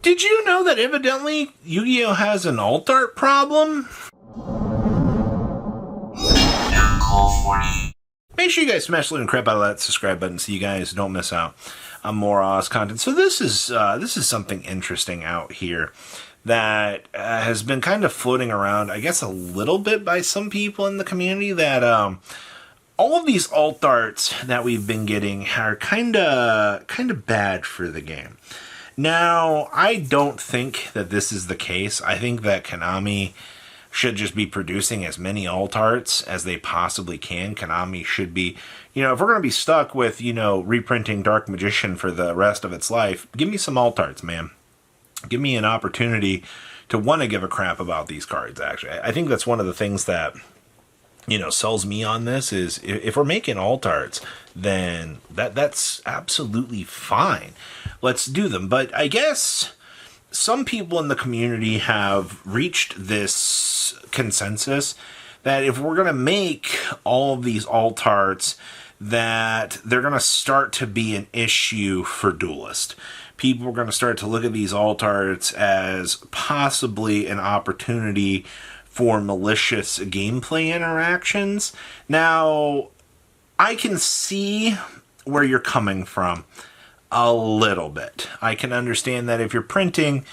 Did you know that evidently Yu-Gi-Oh! Has an alt art problem? Make sure you guys smash the little crap out of that subscribe button so you guys don't miss out on more Oz content. So this is something interesting out here that has been kind of floating around, I guess, a little bit by some people in the community, that all of these alt arts that we've been getting are kind of bad for the game. Now, I don't think that this is the case. I think that Konami should just be producing as many alt arts as they possibly can. Konami should be, if we're going to be stuck with, reprinting Dark Magician for the rest of its life, give me some alt arts, man. Give me an opportunity to want to give a crap about these cards, actually. I think that's one of the things that, sells me on this is if we're making alt arts, then that's absolutely fine. Let's do them. But I guess some people in the community have reached this consensus that if we're going to make all of these alt arts, that they're going to start to be an issue for Duelist. People are going to start to look at these alt arts as possibly an opportunity for malicious gameplay interactions. Now, I can see where you're coming from a little bit. I can understand that if you're printing,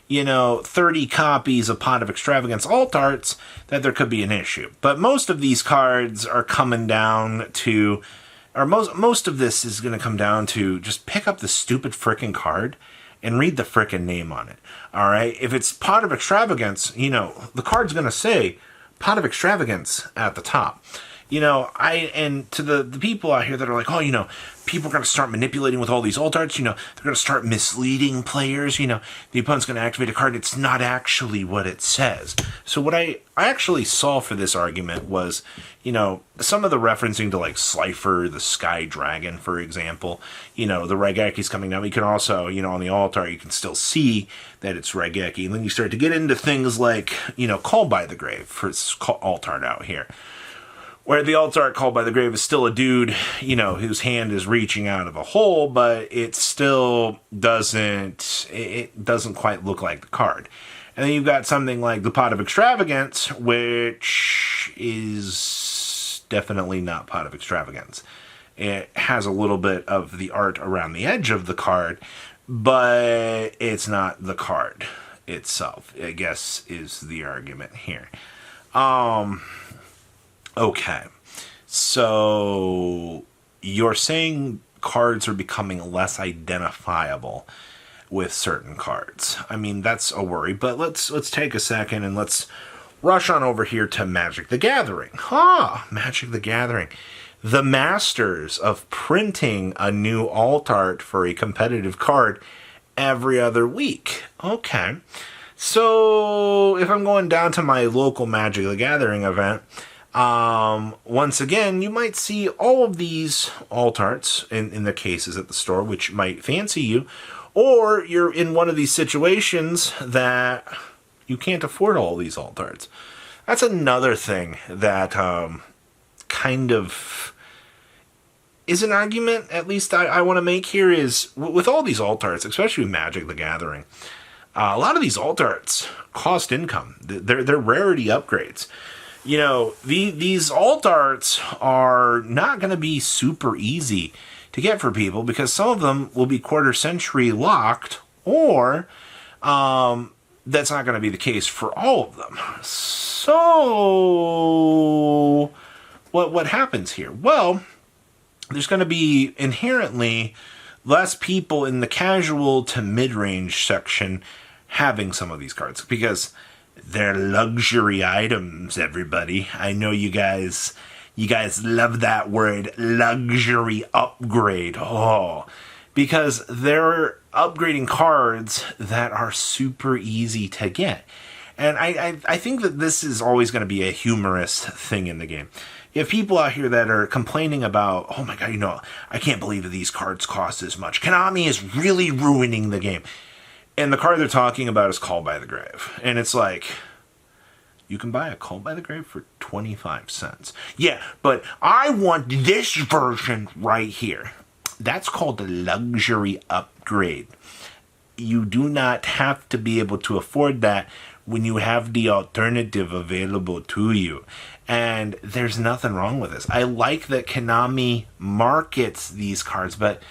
30 copies of Pot of Extravagance alt arts, that there could be an issue. But most of these cards are coming down to, or most of this is going to come down to just pick up the stupid frickin' card and read the frickin' name on it. All right? If it's Pot of Extravagance, the card's going to say Pot of Extravagance at the top. And to the people out here that are like, people are going to start manipulating with all these alt arts, they're going to start misleading players, the opponent's going to activate a card, it's not actually what it says. So what I actually saw for this argument was, some of the referencing to like Slifer, the Sky Dragon, for example, the Raigekki's coming down. You can also, on the alt art, you can still see that it's Raigekki. And then you start to get into things like, Called by the Grave for alt art out here, where the alt art Called by the Grave is still a dude, whose hand is reaching out of a hole, but it still doesn't quite look like the card. And then you've got something like the Pot of Extravagance, which is definitely not Pot of Extravagance. It has a little bit of the art around the edge of the card, but it's not the card itself, I guess, is the argument here. Okay, so you're saying cards are becoming less identifiable with certain cards. I mean, that's a worry, but let's take a second and let's rush on over here to Magic the Gathering. Magic the Gathering. The masters of printing a new alt art for a competitive card every other week. Okay, so if I'm going down to my local Magic the Gathering event, once again, you might see all of these alt arts in the cases at the store, which might fancy you, or you're in one of these situations that you can't afford all these alt arts. That's another thing that kind of is an argument, at least I want to make here, is with all these alt arts, especially with Magic the Gathering, a lot of these alt arts cost income. They're rarity upgrades. These alt arts are not going to be super easy to get for people because some of them will be quarter century locked, or that's not going to be the case for all of them. So what happens here? Well, there's going to be inherently less people in the casual to mid-range section having some of these cards because they're luxury items, everybody. I know you guys love that word, luxury upgrade. Because they're upgrading cards that are super easy to get. And I think that this is always going to be a humorous thing in the game. You have people out here that are complaining about, oh my god, I can't believe that these cards cost this much. Konami is really ruining the game. And the card they're talking about is Called by the Grave. And it's like, you can buy a Called by the Grave for 25 cents. Yeah, but I want this version right here. That's called a luxury upgrade. you do not have to be able to afford that when you have the alternative available to you. And there's nothing wrong with this. I like that Konami markets these cards, but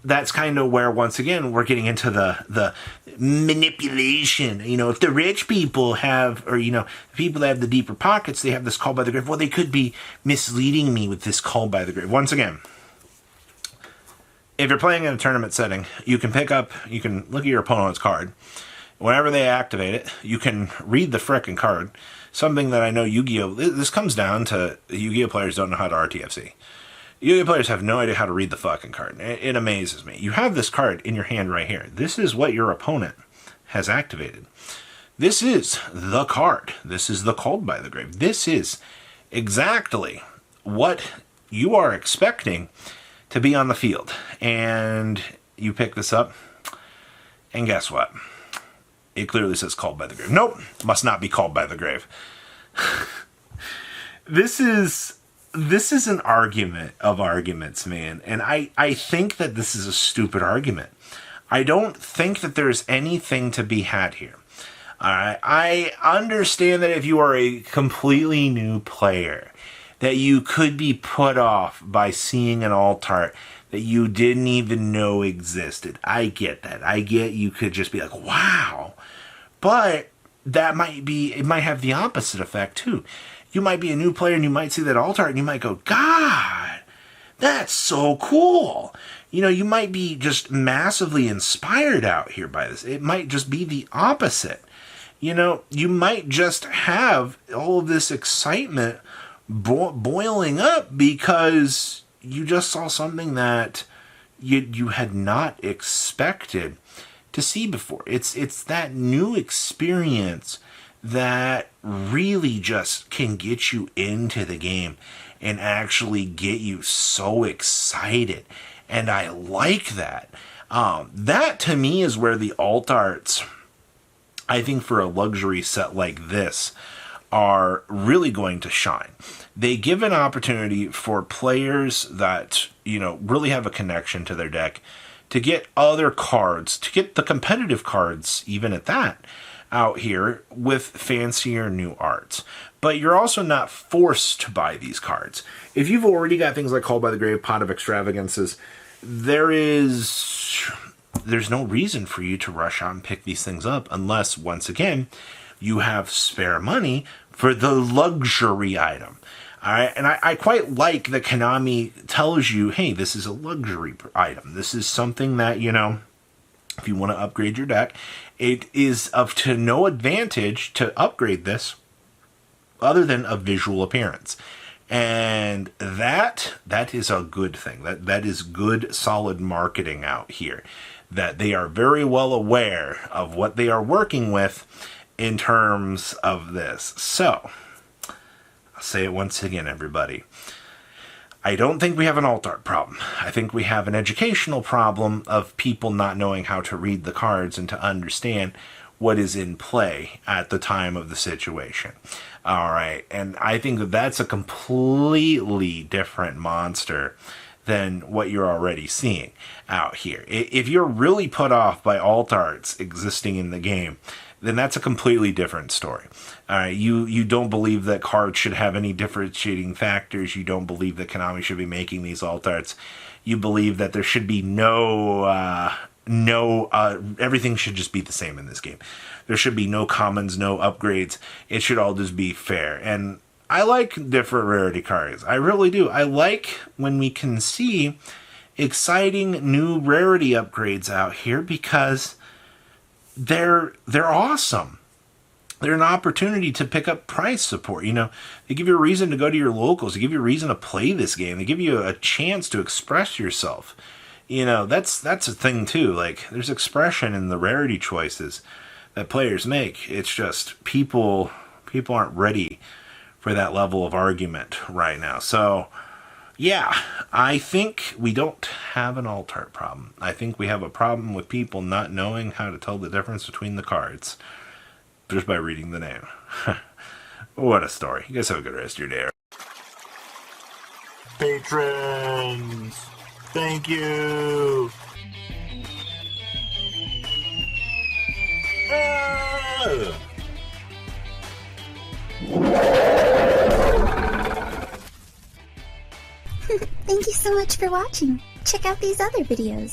that's kind of where, once again, we're getting into the manipulation. You know, if the rich people have, or, you know, the people that have the deeper pockets, they have this Call by the Grave. Well, they could be misleading me with this Call by the Grave. Once again, if you're playing in a tournament setting, you can look at your opponent's card. Whenever they activate it, you can read the frickin' card. Something that I know Yu-Gi-Oh! This comes down to Yu-Gi-Oh! Players don't know how to RTFC. Yu-Gi-Oh! Players have no idea how to read the fucking card. It amazes me. You have this card in your hand right here. This is what your opponent has activated. This is the card. This is the Called by the Grave. This is exactly what you are expecting to be on the field. And you pick this up, and guess what? It clearly says Called by the Grave. Nope, must not be Called by the Grave. This is an argument of arguments, man. And I think that this is a stupid argument. I don't think that there's anything to be had here. Alright, I understand that if you are a completely new player, that you could be put off by seeing an alt art that you didn't even know existed. I get that. I get you could just be like, wow. But it might have the opposite effect too. You might be a new player and you might see that alt art and you might go, God, that's so cool. You know, you might be just massively inspired out here by this. It might just be the opposite. You know, you might just have all of this excitement boiling up because you just saw something that you had not expected to see before. It's that new experience that really just can get you into the game and actually get you so excited. And I like that. That to me is where the alt arts, I think for a luxury set like this, are really going to shine. They give an opportunity for players that, you know, really have a connection to their deck to get other cards, to get the competitive cards, even at that, out here with fancier new arts. But you're also not forced to buy these cards. If you've already got things like Called by the Grave, Pot of Extravagances, there's no reason for you to rush out and pick these things up unless, once again, you have spare money for the luxury item. All right, and I quite like that Konami tells you, hey, this is a luxury item. This is something that, you know, if you want to upgrade your deck, it is of to no advantage to upgrade this other than a visual appearance. And that is a good thing. That is good, solid marketing out here. That they are very well aware of what they are working with in terms of this. So, I'll say it once again, everybody. I don't think we have an alt art problem. I think we have an educational problem of people not knowing how to read the cards and to understand what is in play at the time of the situation. All right, and I think that that's a completely different monster than what you're already seeing out here. If you're really put off by alt arts existing in the game, then that's a completely different story. All right, you don't believe that cards should have any differentiating factors. You don't believe that Konami should be making these alt arts. You believe that there should be everything should just be the same in this game. There should be no commons, no upgrades. It should all just be fair. And I like different rarity cards. I really do. I like when we can see exciting new rarity upgrades out here because they're awesome. They're an opportunity to pick up price support. You know, they give you a reason to go to your locals. They give you a reason to play this game. They give you a chance to express yourself. You know, that's a thing too. Like, there's expression in the rarity choices that players make. It's just people aren't ready for that level of argument right now. So, yeah, I think we don't have an alt art problem. I think we have a problem with people not knowing how to tell the difference between the cards just by reading the name. What a story. You guys have a good rest of your day. Patrons, thank you. Thank you so much for watching. Check out these other videos.